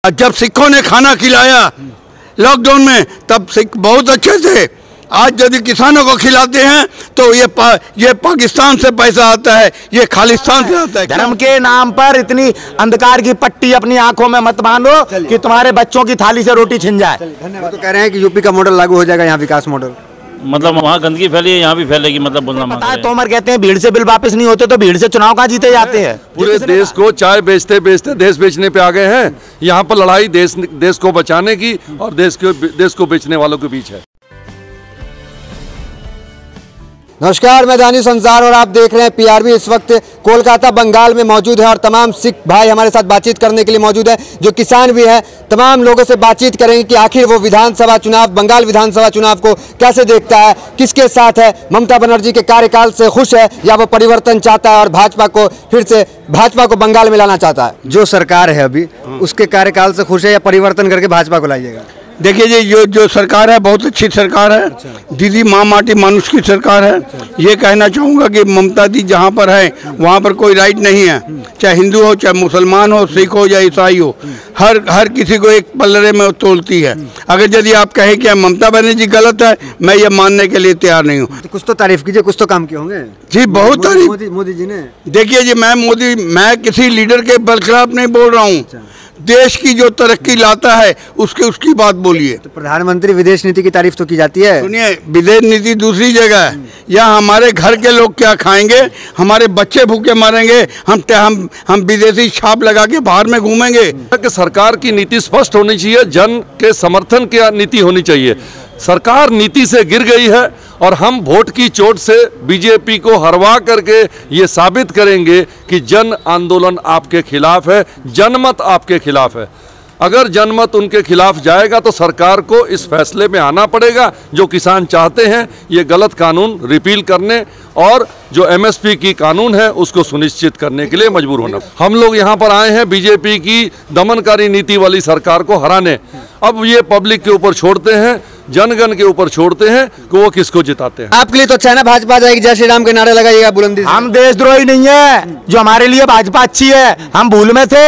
जब सिखों ने खाना खिलाया लॉकडाउन में तब सिख बहुत अच्छे थे। आज यदि किसानों को खिलाते हैं तो ये पाकिस्तान से पैसा आता है, ये खालिस्तान से आता है। धर्म के नाम पर इतनी अंधकार की पट्टी अपनी आंखों में मत बांधो कि तुम्हारे बच्चों की थाली से रोटी छिन जाए। वो तो कह रहे हैं कि यूपी का मॉडल लागू हो जाएगा, यहाँ विकास मॉडल। मतलब वहाँ गंदगी फैली है, यहाँ भी फैलेगी। मतलब बोलना पता है, तोमर कहते हैं भीड़ से बिल वापस नहीं होते तो भीड़ से चुनाव कहाँ जीते जाते हैं। पूरे देश को चाय बेचते बेचते देश बेचने पे आ गए हैं। यहाँ पर लड़ाई देश को बचाने की और देश को बेचने वालों के बीच है। नमस्कार, मैं दानी संसार और आप देख रहे हैं पीआरबी। इस वक्त कोलकाता बंगाल में मौजूद है और तमाम सिख भाई हमारे साथ बातचीत करने के लिए मौजूद है, जो किसान भी है। तमाम लोगों से बातचीत करेंगे कि आखिर वो विधानसभा चुनाव, बंगाल विधानसभा चुनाव को कैसे देखता है, किसके साथ है, ममता बनर्जी के कार्यकाल से खुश है या वो परिवर्तन चाहता है और भाजपा को बंगाल में लाना चाहता है। जो सरकार है अभी उसके कार्यकाल से खुश है या परिवर्तन करके भाजपा को लाइएगा? देखिए जी, जो सरकार है बहुत अच्छी सरकार है। दीदी माँ माटी मानुष की सरकार है। ये कहना चाहूँगा कि ममता दी जहाँ पर है वहाँ पर कोई राइट नहीं है, चाहे हिंदू हो, चाहे मुसलमान हो, सिख हो या ईसाई हो, हर किसी को एक पल्लरे में तोलती है। अगर यदि आप कहें कि ममता बनर्जी गलत है, मैं ये मानने के लिए तैयार नहीं हूँ। तो कुछ तो तारीफ कीजिए, कुछ तो काम किए होंगे जी। बहुत तारीफ मोदी जी ने। देखिए जी, मैं किसी लीडर के बरखिलाफ नहीं बोल रहा हूँ। देश की जो तरक्की लाता है उसकी बात बोलिए। तो प्रधानमंत्री विदेश नीति की तारीफ तो की जाती है। सुनिए, विदेश नीति दूसरी जगह है। यहाँ हमारे घर के लोग क्या खाएंगे, हमारे बच्चे भूखे मरेंगे, हम विदेशी छाप लगा के बाहर में घूमेंगे। सरकार की नीति स्पष्ट होनी चाहिए, जन के समर्थन की नीति होनी चाहिए। सरकार नीति से गिर गई है और हम वोट की चोट से बीजेपी को हरवा करके ये साबित करेंगे कि जन आंदोलन आपके खिलाफ है, जनमत आपके खिलाफ है। अगर जनमत उनके खिलाफ जाएगा तो सरकार को इस फैसले में आना पड़ेगा। जो किसान चाहते हैं ये गलत कानून रिपील करने और जो एमएसपी की कानून है उसको सुनिश्चित करने के लिए मजबूर होना। हम लोग यहाँ पर आए हैं बीजेपी की दमनकारी नीति वाली सरकार को हराने। अब ये पब्लिक के ऊपर छोड़ते हैं, जनगण के ऊपर छोड़ते हैं कि वो किसको जिताते हैं। आपके लिए तो अच्छा है ना, भाजपा जाएगी, जय श्री राम के नारे लगाइएगा बुलंदी से। हम देशद्रोही नहीं है, जो हमारे लिए भाजपा अच्छी है। हम भूल में थे,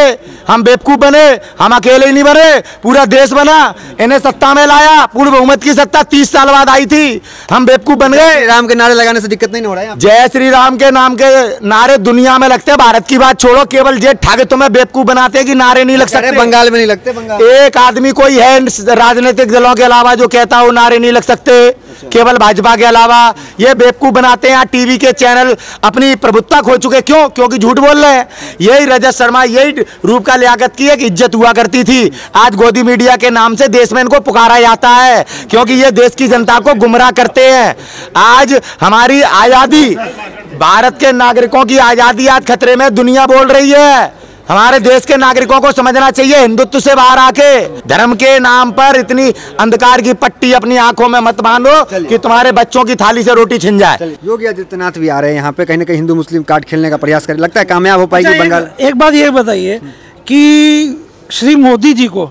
हम बेवकूफ बने, हम अकेले ही नहीं बने, पूरा देश बना, इन्हें सत्ता में लाया। पूर्ण बहुमत की सत्ता 30 साल बाद आई थी, हम बेवकूफ बन गए। राम के नारे लगाने से दिक्कत नहीं हो रहा है? जय श्री राम के नाम के नारे दुनिया में लगते हैं। भारत की बात छोड़ो, केवल जेठ ठाके तुम्हें बेवकूफ बनाते हैं कि नारे नहीं लग सकते। बंगाल में नहीं लगते? बंगाल एक आदमी कोई है राजनीतिक दलों के अलावा जो कहता हो नारे नहीं लग सकते, केवल भाजपा के अलावा। ये बेवकूफ बनाते हैं। टीवी के चैनल अपनी प्रभुत्ता खो चुके। क्यों? क्योंकि झूठ बोल रहे हैं। यही रजत शर्मा, यही रूप का लियाकत की एक इज्जत हुआ करती थी। आज गोदी मीडिया के नाम से देश में इनको पुकारा जाता है क्योंकि ये देश की जनता को गुमराह करते हैं। आज हमारी आजादी, भारत के नागरिकों की आजादी आज खतरे में, दुनिया बोल रही है। हमारे देश के नागरिकों को समझना चाहिए, हिंदुत्व से बाहर आके धर्म के नाम पर इतनी अंधकार की पट्टी अपनी आंखों में मत बांधो कि तुम्हारे बच्चों की थाली से रोटी छिन जाए। योगी आदित्यनाथ भी आ रहे हैं यहाँ पे, कहीं ना कहीं हिंदू मुस्लिम कार्ड खेलने का प्रयास करें, लगता है कामयाब हो पाएगी बंगाल? एक बात ये बताइए कि श्री मोदी जी को,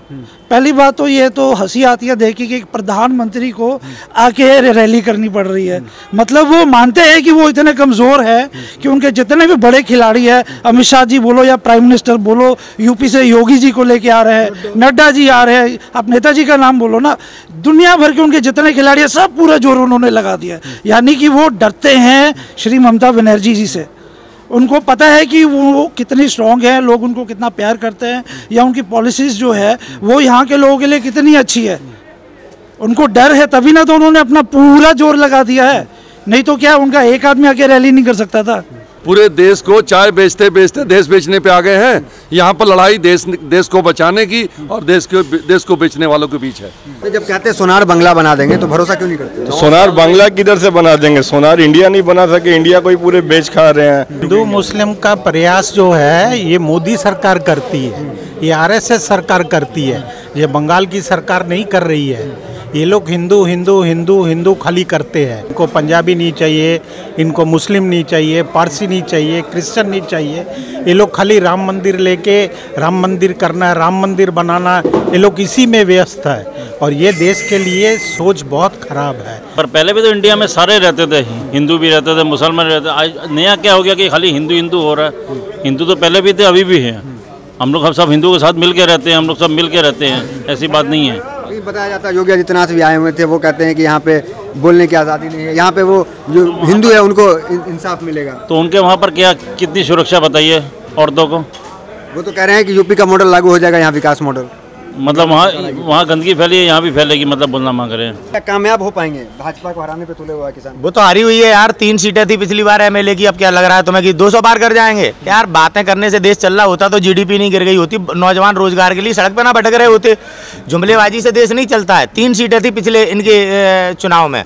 पहली बात तो ये तो हंसी आती है देखी कि एक प्रधानमंत्री को आके रैली करनी पड़ रही है। मतलब वो मानते हैं कि वो इतने कमज़ोर है कि उनके जितने भी बड़े खिलाड़ी हैं, अमित शाह जी बोलो या प्राइम मिनिस्टर बोलो, यूपी से योगी जी को लेके आ रहे हैं, नड्डा जी आ रहे हैं, आप नेताजी का नाम बोलो ना, दुनिया भर के उनके जितने खिलाड़ी हैं सब पूरा जोर उन्होंने लगा दिया। यानी कि वो डरते हैं श्री ममता बनर्जी जी से। उनको पता है कि वो कितनी स्ट्रॉन्ग है, लोग उनको कितना प्यार करते हैं, या उनकी पॉलिसीज़ जो है वो यहाँ के लोगों के लिए कितनी अच्छी है। उनको डर है, तभी ना तो उन्होंने अपना पूरा जोर लगा दिया है। नहीं तो क्या उनका एक आदमी आके रैली नहीं कर सकता था? पूरे देश को चाय बेचते बेचते देश बेचने पे आ गए हैं। यहाँ पर लड़ाई देश को बचाने की और देश को बेचने वालों के बीच है। तो जब कहते हैं सोनार बंगला बना देंगे तो भरोसा क्यों नहीं करते? तो सोनार बंगला किधर से बना देंगे? सोनार इंडिया नहीं बना सके, इंडिया को ही पूरे बेच खा रहे हैं। हिंदू मुस्लिम का प्रयास जो है ये मोदी सरकार करती है, ये आरएसएस सरकार करती है, ये बंगाल की सरकार नहीं कर रही है। ये लोग हिंदू हिंदू हिंदू हिंदू खाली करते हैं। इनको पंजाबी नहीं चाहिए, इनको मुस्लिम नहीं चाहिए, पारसी नहीं चाहिए, क्रिश्चियन नहीं चाहिए। ये लोग खाली राम मंदिर लेके राम मंदिर करना है, राम मंदिर बनाना, ये लोग इसी में व्यस्त है और ये देश के लिए सोच बहुत खराब है। पर पहले भी तो इंडिया में सारे रहते थे, हिंदू भी रहते थे, मुसलमान रहते थे। आज नया क्या हो गया कि खाली हिंदू हिंदू हो रहा है? हिंदू तो पहले भी थे, अभी भी हैं। हम लोग सब हिंदुओं के साथ मिल के रहते हैं, हम लोग सब मिल के रहते हैं, ऐसी बात नहीं है। बताया जाता है योगी आदित्यनाथ भी आए हुए थे, वो कहते हैं कि यहाँ पे बोलने की आज़ादी नहीं है, यहाँ पे वो जो हिंदू है उनको इंसाफ मिलेगा। तो उनके वहाँ पर क्या कितनी सुरक्षा बताइए औरतों को? वो तो कह रहे हैं कि यूपी का मॉडल लागू हो जाएगा यहाँ, विकास मॉडल। मतलब वहाँ गंदगी फैली है, यहाँ भी फैलेगी, मतलब बोलना मांग रहे हैं। क्या कामयाब हो पाएंगे? भाजपा को हराने पे तुले हुआ है किसान। वो तो हारी हुई है यार, 3 सीटें थी पिछली बार एमएलए की, अब क्या लग रहा है तुम्हें कि 200 पार कर जाएंगे? यार बातें करने से देश चल रहा होता तो जीडीपी नहीं गिर गई होती, नौजवान रोजगार के लिए सड़क पे ना भटक रहे होते। जुमलेबाजी से देश नहीं चलता है। 3 सीटें थी पिछले इनके चुनाव में,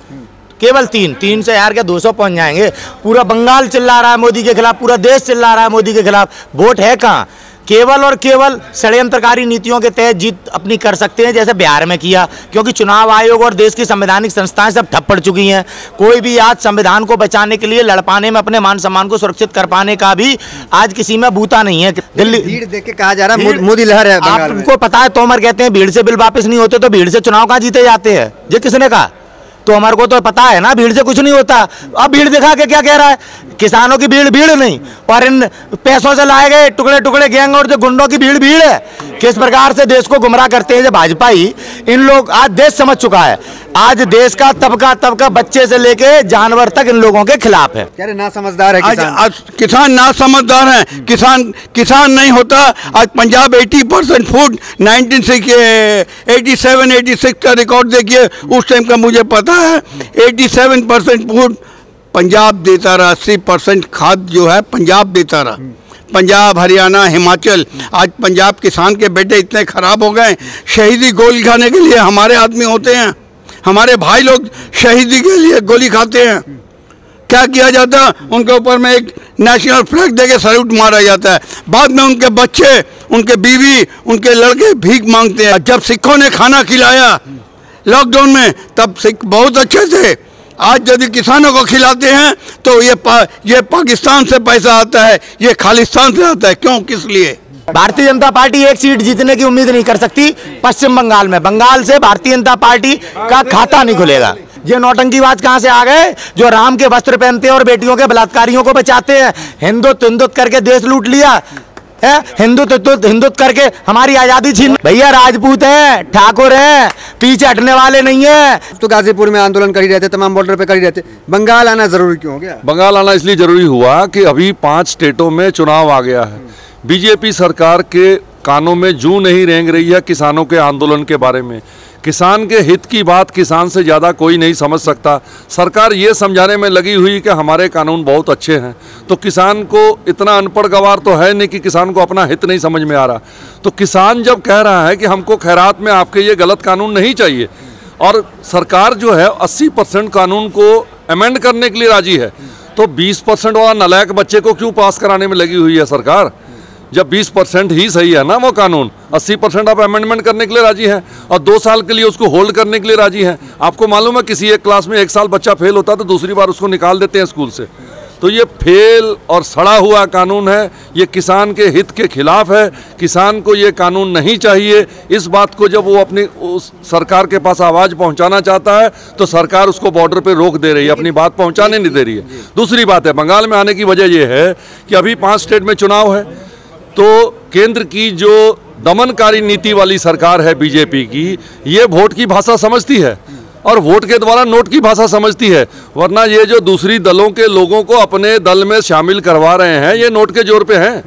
केवल 3 से यार क्या 200 पहुंच जाएंगे? पूरा बंगाल चिल्ला रहा है मोदी के खिलाफ, पूरा देश चिल्ला रहा है मोदी के खिलाफ। वोट है कहाँ? केवल और केवल षड्यंत्रकारी नीतियों के तहत जीत अपनी कर सकते हैं, जैसे बिहार में किया, क्योंकि चुनाव आयोग और देश की संवैधानिक संस्थाएं सब ठप पड़ चुकी हैं। कोई भी आज संविधान को बचाने के लिए लड़ पाने में, अपने मान सम्मान को सुरक्षित कर पाने का भी आज किसी में बूता नहीं है। दिल्ली भीड़ देख के कहा जा रहा है मोदी लहर है बंगाल में। आपको पता है, तोमर कहते हैं भीड़ से बिल वापस नहीं होते, तो भीड़ से चुनाव कहाँ जीते जाते हैं? ये किसने कहा? तो हमारे को तो पता है ना, भीड़ से कुछ नहीं होता। अब भीड़ दिखा के क्या कह रहा है? किसानों की भीड़ भीड़ नहीं, और इन पैसों से लाए गए टुकड़े टुकड़े गैंग और जो गुंडों की भीड़ भीड़ है। किस प्रकार से देश को गुमराह करते हैं जो भाजपा ही। इन लोग आज देश समझ चुका है, आज देश का तबका बच्चे से लेके जानवर तक इन लोगों के खिलाफ है। क्या ना समझदार है किसान? आज किसान ना समझदार है। किसान नहीं होता। आज पंजाब 80% फूड 1987-86 का रिकॉर्ड देखिए, उस टाइम का मुझे पता है। 87% फूड पंजाब देता रहा, 80% खाद जो है पंजाब देता रहा। पंजाब, हरियाणा, हिमाचल। आज पंजाब किसान के बेटे इतने खराब हो गए, शहीदी गोली खाने के लिए हमारे आदमी होते हैं, हमारे भाई लोग शहीदी के लिए गोली खाते हैं। क्या किया जाता? उनके ऊपर में एक नेशनल फ्लैग देके सैल्यूट मारा जाता है। बाद में उनके बच्चे, उनके बीवी, उनके लड़के भीख मांगते हैं। जब सिखों ने खाना खिलाया लॉकडाउन में, तब सिख बहुत अच्छे थे। आज यदि किसानों को खिलाते हैं तो ये पाकिस्तान से पैसा आता है, ये खालिस्तान से आता है। क्यों, किस लिए? भारतीय जनता पार्टी एक सीट जीतने की उम्मीद नहीं कर सकती पश्चिम बंगाल में। बंगाल से भारतीय जनता पार्टी का खाता नहीं खुलेगा। ये नौटंकीबाज कहाँ से आ गए जो राम के वस्त्र पहनते हैं और बेटियों के बलात्कारियों को बचाते हैं? हिंदुत्व करके देश लूट लिया है, हिंदुत्व करके हमारी आजादी छीन। भैया राजपूत हैं, ठाकुर हैं, पीछे हटने वाले नहीं है। तो गाजीपुर में आंदोलन कर ही रहते, तमाम बॉर्डर पे कर ही रहते। बंगाल आना जरूरी क्यों हो गया? बंगाल आना इसलिए जरूरी हुआ कि अभी 5 स्टेटों में चुनाव आ गया है। बीजेपी सरकार के कानों में जूं नहीं रेंग रही है किसानों के आंदोलन के बारे में। किसान के हित की बात किसान से ज़्यादा कोई नहीं समझ सकता। सरकार ये समझाने में लगी हुई कि हमारे कानून बहुत अच्छे हैं, तो किसान को इतना अनपढ़ गवार तो है नहीं कि किसान को अपना हित नहीं समझ में आ रहा। तो किसान जब कह रहा है कि हमको खैरात में आपके ये गलत कानून नहीं चाहिए, और सरकार जो है 80% कानून को अमेंड करने के लिए राजी है, तो 20% वाला नालायक बच्चे को क्यों पास कराने में लगी हुई है सरकार? जब 20% ही सही है ना वो कानून, 80% आप अमेंडमेंट करने के लिए राजी हैं और 2 साल के लिए उसको होल्ड करने के लिए राजी हैं। आपको मालूम है किसी एक क्लास में 1 साल बच्चा फेल होता है तो दूसरी बार उसको निकाल देते हैं स्कूल से। तो ये फेल और सड़ा हुआ कानून है, ये किसान के हित के खिलाफ है। किसान को ये कानून नहीं चाहिए। इस बात को जब वो अपनी उस सरकार के पास आवाज़ पहुंचाना चाहता है तो सरकार उसको बॉर्डर पे रोक दे रही है, अपनी बात पहुंचाने नहीं दे रही है। दूसरी बात है, बंगाल में आने की वजह ये है कि अभी 5 स्टेट में चुनाव है, तो केंद्र की जो दमनकारी नीति वाली सरकार है बीजेपी की, ये वोट की भाषा समझती है और वोट के द्वारा नोट की भाषा समझती है। वरना ये जो दूसरी दलों के लोगों को अपने दल में शामिल करवा रहे हैं, ये नोट के जोर पे हैं।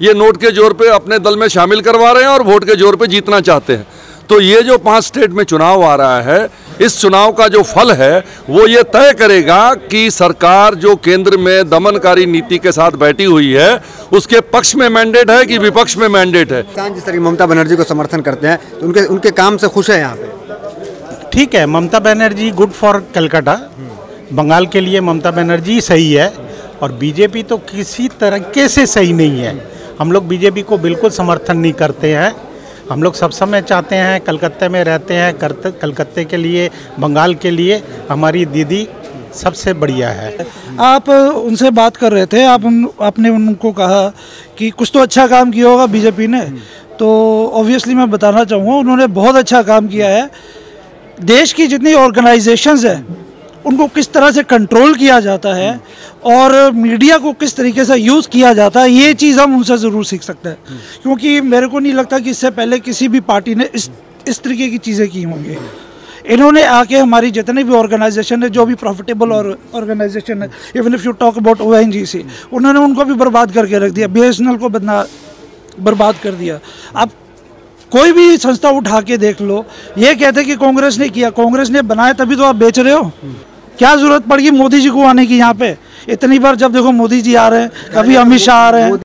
ये नोट के जोर पे अपने दल में शामिल करवा रहे हैं और वोट के जोर पे जीतना चाहते हैं। तो ये जो 5 स्टेट में चुनाव आ रहा है, इस चुनाव का जो फल है वो ये तय करेगा कि सरकार जो केंद्र में दमनकारी नीति के साथ बैठी हुई है उसके पक्ष में मैंडेट है कि विपक्ष में मैंडेट है। किसान जिस तरह ममता बनर्जी को समर्थन करते हैं तो उनके काम से खुश है यहाँ पे? ठीक है, ममता बनर्जी गुड फॉर कलकत्ता। बंगाल के लिए ममता बनर्जी सही है और बीजेपी तो किसी तरीके से सही नहीं है। हम लोग बीजेपी को बिल्कुल समर्थन नहीं करते हैं। हम लोग सब समय चाहते हैं, कलकत्ते में रहते हैं, कलकत्ते के लिए, बंगाल के लिए हमारी दीदी सबसे बढ़िया है। आप उनसे बात कर रहे थे, आपने उनको कहा कि कुछ तो अच्छा काम किया होगा बीजेपी ने, तो ऑब्वियसली मैं बताना चाहूँगा उन्होंने बहुत अच्छा काम किया है। देश की जितनी ऑर्गेनाइजेशंस है उनको किस तरह से कंट्रोल किया जाता है और मीडिया को किस तरीके से यूज़ किया जाता है, ये चीज़ हम उनसे ज़रूर सीख सकते हैं। क्योंकि मेरे को नहीं लगता कि इससे पहले किसी भी पार्टी ने इस तरीके की चीज़ें की होंगी। इन्होंने आके हमारी जितने भी ऑर्गेनाइजेशन है, जो भी प्रॉफिटेबल और ऑर्गेनाइजेशन है, even if you talk about ONGC, उन्होंने उनको भी बर्बाद करके रख दिया, BSNL को बर्बाद कर दिया। अब कोई भी संस्था उठा के देख लो, ये कहते कि कांग्रेस ने किया, कांग्रेस ने बनाया तभी तो आप बेच रहे हो। क्या जरूरत पड़ गई मोदी जी को आने की यहाँ पे? इतनी बार जब देखो मोदी जी आ रहे हैं, कभी अमित शाह आ रहे हैं।